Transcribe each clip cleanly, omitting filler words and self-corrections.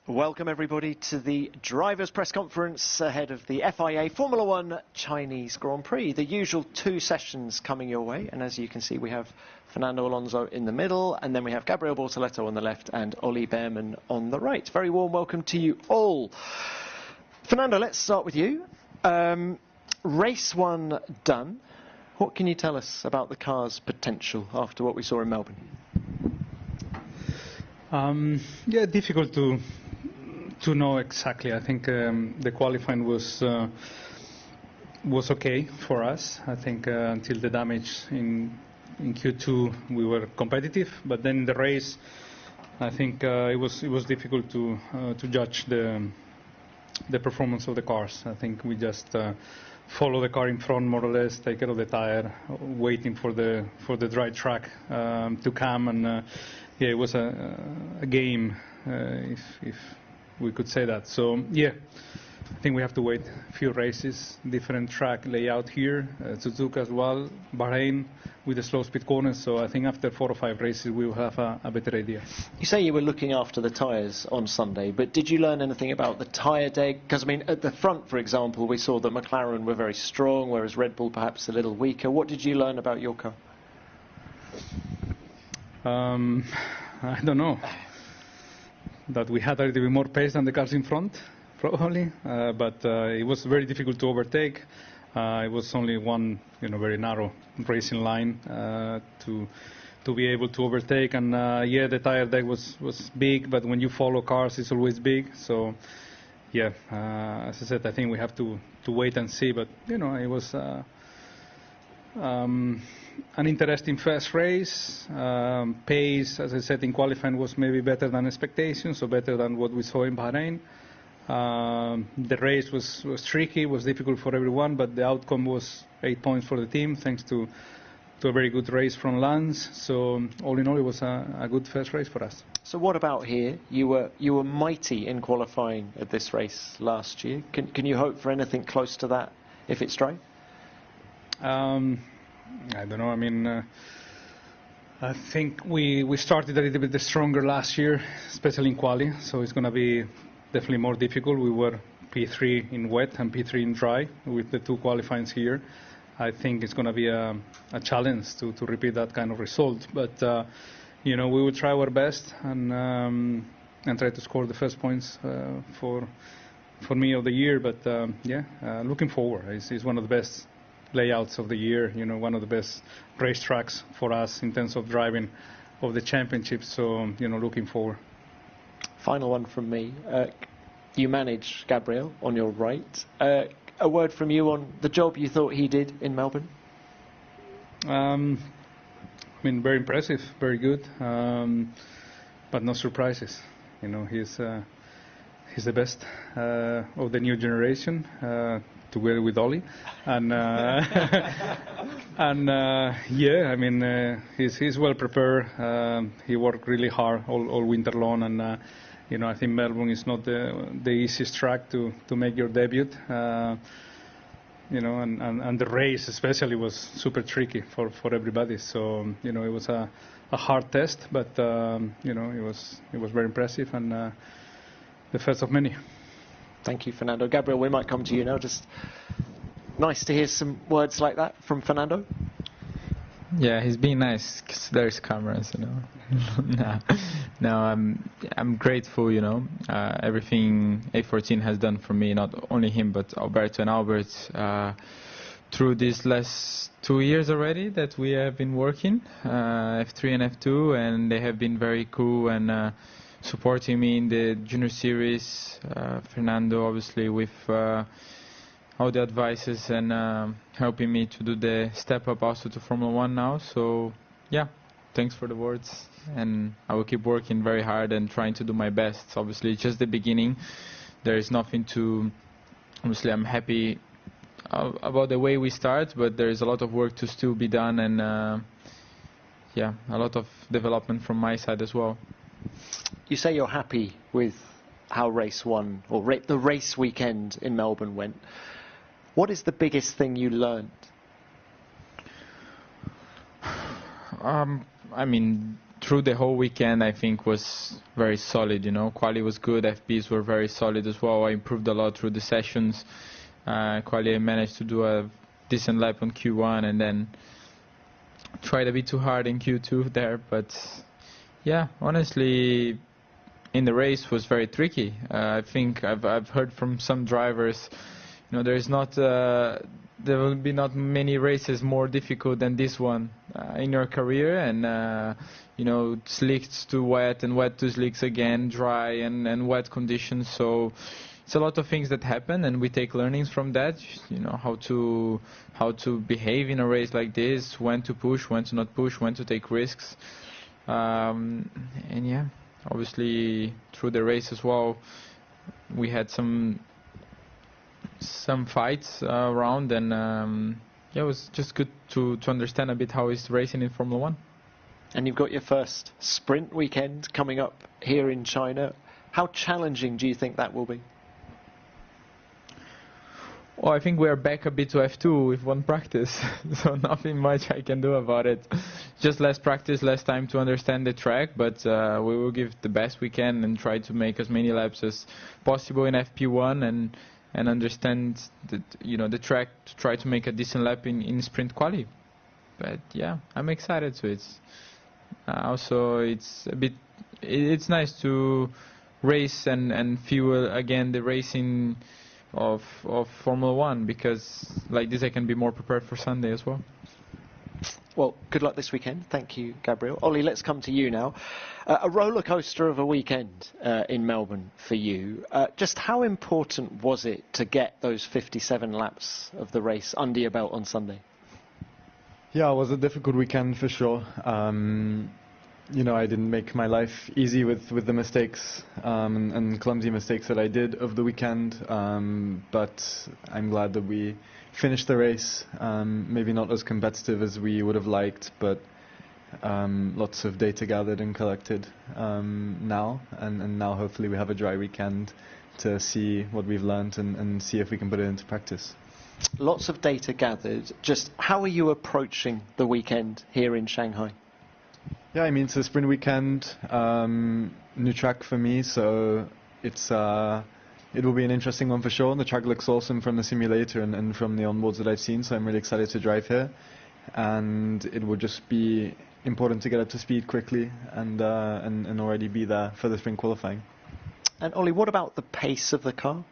Welcome everybody to the drivers' press conference ahead of the FIA Formula 1 Chinese Grand Prix. The usual two sessions coming your way, and as you can see we have Fernando Alonso in the middle, and then we have Gabriel Bortoleto on the left and Oliver Bearman on the right. Very warm welcome to you all. Fernando, let's start with you. Race 1 done. What can you tell us about the car's potential after what we saw in Melbourne? Yeah, difficult to know exactly. I think the qualifying was okay for us. I think until the damage in Q2 we were competitive, but then in the race I think it was difficult to judge the performance of the cars. I think we just follow the car in front more or less, take care of the tire, waiting for the dry track to come, and yeah, it was a game, if we could say that. So yeah, I think we have to wait a few races, different track layout here, Suzuka as well, Bahrain with the slow speed corners. So I think after 4 or 5 races we will have a better idea. You say you were looking after the tyres on Sunday, but did you learn anything about the tyre day? Because I mean, at the front, for example, we saw that McLaren were very strong, whereas Red Bull perhaps a little weaker. What did you learn about your car? I don't know. That we had a little bit more pace than the cars in front, probably. But it was very difficult to overtake. It was only one, very narrow racing line to be able to overtake. And yeah, the tire deck was big, but when you follow cars, it's always big. So yeah, as I said, I think we have to wait and see. But it was an interesting first race. Pace, as I said, in qualifying was maybe better than expectations, so better than what we saw in Bahrain. The race was tricky, was difficult for everyone, but the outcome was 8 points for the team, thanks to a very good race from Lance. So all in all, it was a good first race for us. So what about here? You were mighty in qualifying at this race last year. Can you hope for anything close to that if it's dry? I don't know. I mean, I think we started a little bit stronger last year, especially in quali. So it's going to be definitely more difficult. We were P3 in wet and P3 in dry with the 2 qualifyings here. I think it's going to be a challenge to repeat that kind of result. But we will try our best and try to score the first points for me of the year. But yeah, looking forward. It's one of the best layouts of the year, one of the best racetracks for us in terms of driving of the championship. So looking forward. Final one from me. You manage Gabriel on your right. A word from you on the job you thought he did in Melbourne? I mean, very impressive, very good, but no surprises. He's the best of the new generation, together with Oli, and yeah, I mean, he's well prepared. He worked really hard all winter long, and I think Melbourne is not the easiest track to make your debut. And the race especially was super tricky for everybody. So it was a hard test, but it was very impressive, and the first of many. Thank you, Fernando. Gabriel, we might come to you now. Just nice to hear some words like that from Fernando. Yeah, he's being nice because there's cameras, No, I'm grateful, everything A14 has done for me, not only him, but Alberto and Albert, through these last 2 years already that we have been working, F3 and F2, and they have been very cool and supporting me in the junior series. Fernando, obviously, with all the advices and helping me to do the step up also to Formula 1 now. So yeah, thanks for the words, and I will keep working very hard and trying to do my best. Obviously, it's just the beginning. There is nothing to... Obviously, I'm happy about the way we start, but there is a lot of work to still be done, and yeah, a lot of development from my side as well. You say you're happy with how race 1 or the race weekend in Melbourne went. What is the biggest thing you learned? I mean, through the whole weekend, I think was very solid. You know, quali was good. FPs were very solid as well. I improved a lot through the sessions. Quali, I managed to do a decent lap on Q1, and then tried a bit too hard in Q2 there. But yeah, honestly, in the race was very tricky. I think I've heard from some drivers, you know, there will be not many races more difficult than this one in your career, and you know, slicks to wet and wet to slicks again, dry and wet conditions. So it's a lot of things that happen, and we take learnings from that. You know, how to behave in a race like this, when to push, when to not push, when to take risks, and yeah, obviously through the race as well, we had some fights around, and yeah, it was just good to understand a bit how it's racing in Formula 1. And you've got your first sprint weekend coming up here in China. How challenging do you think that will be? Well, I think we are back a bit to F2 with one practice, so nothing much I can do about it. Just less practice, less time to understand the track, but we will give the best we can and try to make as many laps as possible in FP1 and understand the track to try to make a decent lap in sprint quali. But yeah, I'm excited. So it's also it's nice to race and feel again the racing of Formula 1, because like this I can be more prepared for Sunday as well. Well, good luck this weekend. Thank you, Gabriel. Ollie, let's come to you now. A roller coaster of a weekend in Melbourne for you. Just how important was it to get those 57 laps of the race under your belt on Sunday? Yeah, it was a difficult weekend for sure. You know, I didn't make my life easy with the mistakes and clumsy mistakes that I did of the weekend, but I'm glad that we finished the race. Maybe not as competitive as we would have liked, but lots of data gathered and collected now, and now hopefully we have a dry weekend to see what we've learned and see if we can put it into practice. Lots of data gathered. Just how are you approaching the weekend here in Shanghai? Yeah, I mean, it's a sprint weekend, new track for me, so it will be an interesting one for sure. The track looks awesome from the simulator and from the onboards that I've seen, so I'm really excited to drive here. And it will just be important to get up to speed quickly and already be there for the sprint qualifying. And Ollie, what about the pace of the car?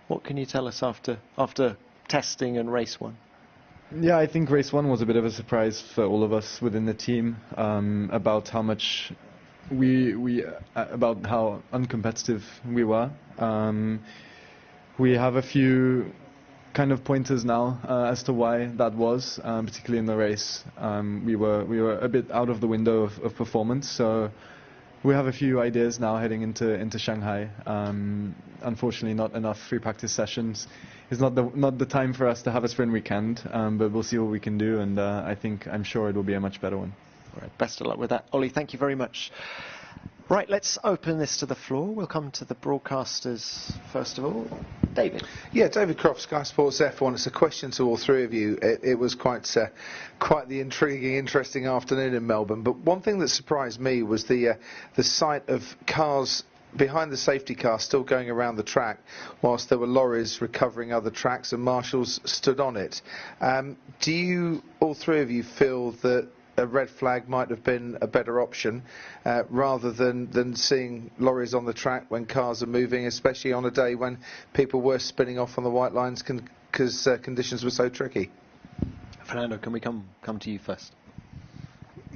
What can you tell us after testing and race one? Yeah, I think race one was a bit of a surprise for all of us within the team, about how much about how uncompetitive we were. We have a few kind of pointers now as to why that was, particularly in the race. We were a bit out of the window of performance, so we have a few ideas now heading into Shanghai. Unfortunately, not enough free practice sessions. It's not the time for us to have a sprint weekend, but we'll see what we can do, and I'm sure it will be a much better one. All right, best of luck with that. Ollie, thank you very much. Right, let's open this to the floor. We'll come to the broadcasters first of all. David. Yeah, David Croft, Sky Sports F1. It's a question to all three of you. It was quite the intriguing, interesting afternoon in Melbourne. But one thing that surprised me was the sight of cars behind the safety car still going around the track, whilst there were lorries recovering other tracks and marshals stood on it. Do you, all three of you, feel that a red flag might have been a better option rather than seeing lorries on the track when cars are moving, especially on a day when people were spinning off on the white lines because conditions were so tricky? Fernando, can we come to you first?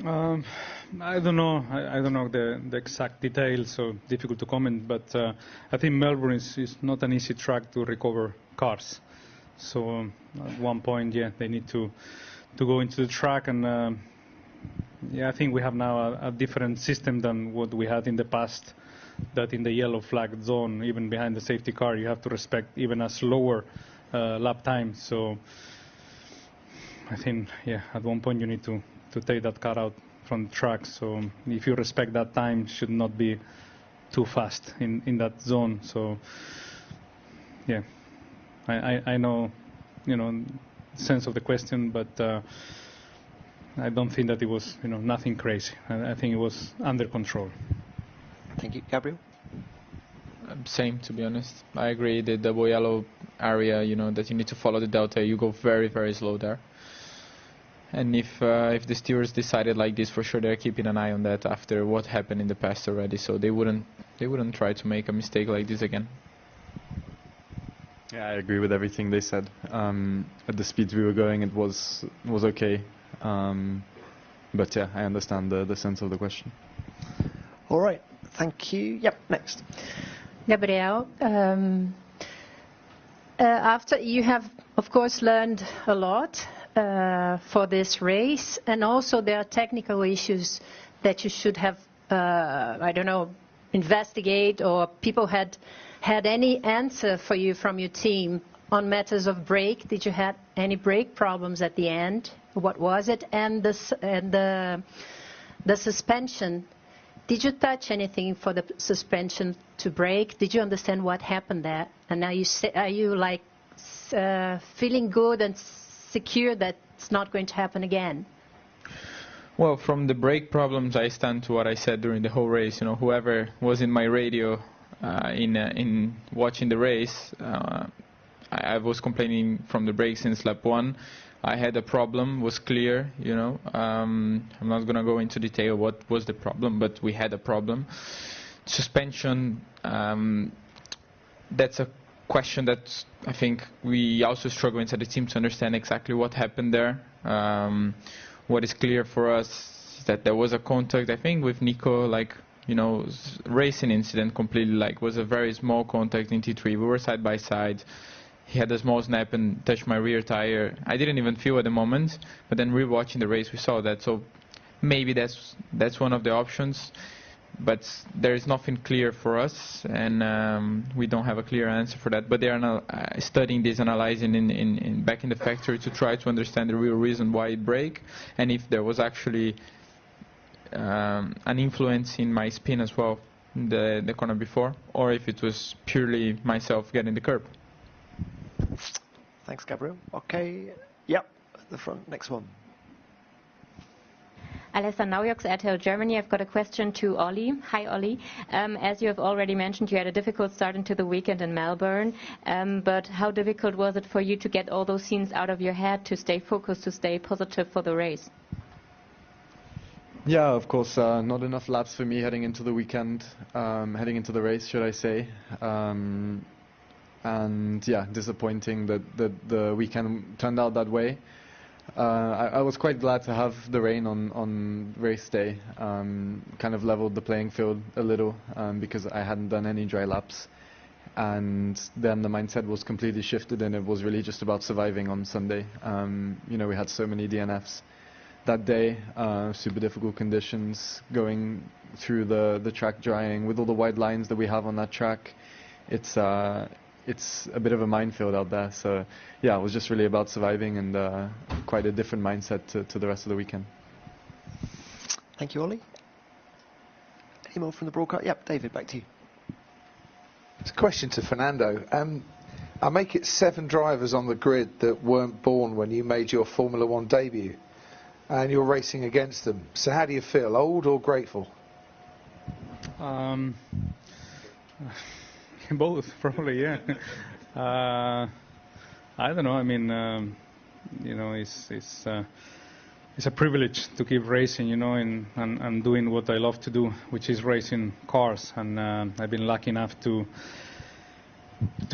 I don't know. I don't know the exact details, so difficult to comment. But I think Melbourne is not an easy track to recover cars. So at one point, yeah, they need to go into the track, and yeah, I think we have now a different system than what we had in the past. That in the yellow flag zone, even behind the safety car, you have to respect even a slower lap time. So I think, yeah, at one point you need to take that car out from the track. So if you respect that time, should not be too fast in that zone. So yeah, I know, sense of the question, but I don't think that it was, nothing crazy. I think it was under control. Thank you, Gabriel. Same, to be honest. I agree. The double yellow area, that you need to follow the delta, you go very, very slow there. And if the stewards decided like this, for sure they're keeping an eye on that after what happened in the past already. So they wouldn't try to make a mistake like this again. Yeah, I agree with everything they said. At the speeds we were going, it was okay. But yeah, I understand the sense of the question. All right, thank you. Yep, next. Gabriel, after you have, of course, learned a lot for this race, and also there are technical issues that you should have, investigate, or people had any answer for you from your team on matters of brake. Did you have any brake problems at the end? What was it? And the suspension. Did you touch anything for the suspension to brake? Did you understand what happened there? And now are you feeling good and secure that it's not going to happen again? Well, from the brake problems, I stand to what I said during the whole race. Whoever was in my radio in watching the race, I was complaining from the brake since lap 1. I had a problem, was clear, I'm not going to go into detail what was the problem, but we had a problem. Suspension, that's a question that I think we also struggle inside the team to understand exactly what happened there. What is clear for us is that there was a contact, I think, with Nico, racing incident completely, was a very small contact in T3. We were side by side. He had a small snap and touched my rear tire. I didn't even feel at the moment, but then rewatching the race we saw that. So maybe that's one of the options, but there is nothing clear for us, and we don't have a clear answer for that. But they are studying this, analyzing back in the factory to try to understand the real reason why it broke, and if there was actually an influence in my spin as well, the corner before, or if it was purely myself getting the curb. Thanks, Gabriel. Okay, yep, at the front, next one. Alessa Naujoks, RTL Germany. I've got a question to Ollie. Hi, Ollie. As you have already mentioned, you had a difficult start into the weekend in Melbourne, but how difficult was it for you to get all those scenes out of your head, to stay focused, to stay positive for the race? Yeah, of course, not enough laps for me heading into the weekend, heading into the race, should I say. And yeah, disappointing that the weekend turned out that way. I was quite glad to have the rain on race day. Kind of leveled the playing field a little, because I hadn't done any dry laps. And then the mindset was completely shifted, and it was really just about surviving on Sunday. We had so many DNFs that day, super difficult conditions, going through the track drying with all the wide lines that we have on that track. It's a bit of a minefield out there. So yeah, it was just really about surviving, and quite a different mindset to the rest of the weekend. Thank you, Ollie. Any more from the broadcast? Yep, David, back to you. It's a question to Fernando. I make it 7 drivers on the grid that weren't born when you made your Formula 1 debut, and you're racing against them. So how do you feel, old or grateful? Both, probably, yeah. I don't know. I mean, it's a privilege to keep racing, and doing what I love to do, which is racing cars. And I've been lucky enough to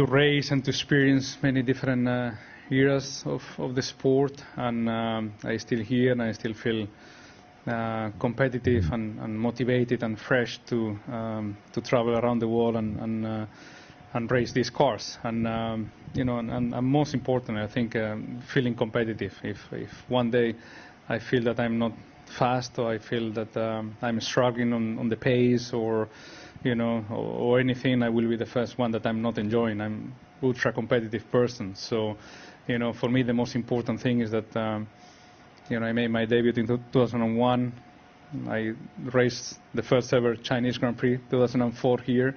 race and to experience many different eras of the sport. And I still here, and I still feel competitive and motivated and fresh to travel around the world and race these cars. And and most important, I think, feeling competitive. If one day I feel that I'm not fast, or I feel that I'm struggling on the pace, or or anything, I will be the first one that I'm not enjoying. I'm ultra competitive person. So for me the most important thing is that I made my debut in 2001. I raced the first ever Chinese Grand Prix, 2004 here,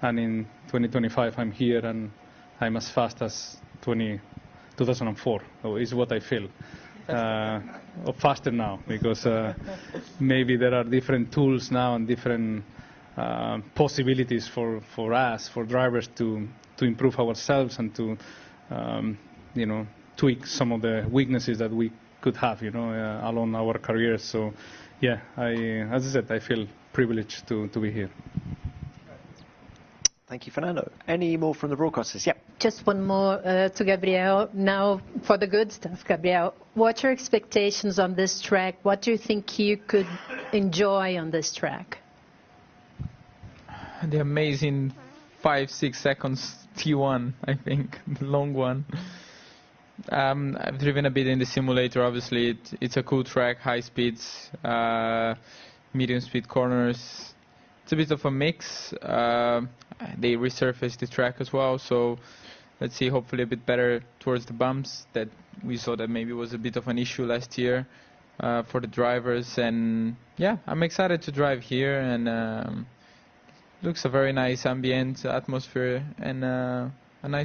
and in 2025 I'm here, and I'm as fast as 2004. So it's what I feel. or faster now, because maybe there are different tools now and different possibilities for us, for drivers, to improve ourselves and to tweak some of the weaknesses that we could have along our careers. So yeah, as I said, I feel privileged to be here. Thank you, Fernando. Any more from the broadcasters? Yep. Just one more to Gabriel. Now, for the good stuff, Gabriel, what are your expectations on this track? What do you think you could enjoy on this track? The amazing 5-6 seconds T1, I think, the long one. I've driven a bit in the simulator. Obviously, it's a cool track, high speeds, medium speed corners. It's a bit of a mix. They resurfaced the track as well, so let's see, hopefully a bit better towards the bumps that we saw that maybe was a bit of an issue last year for the drivers. And yeah, I'm excited to drive here, and looks a very nice ambient atmosphere and a nice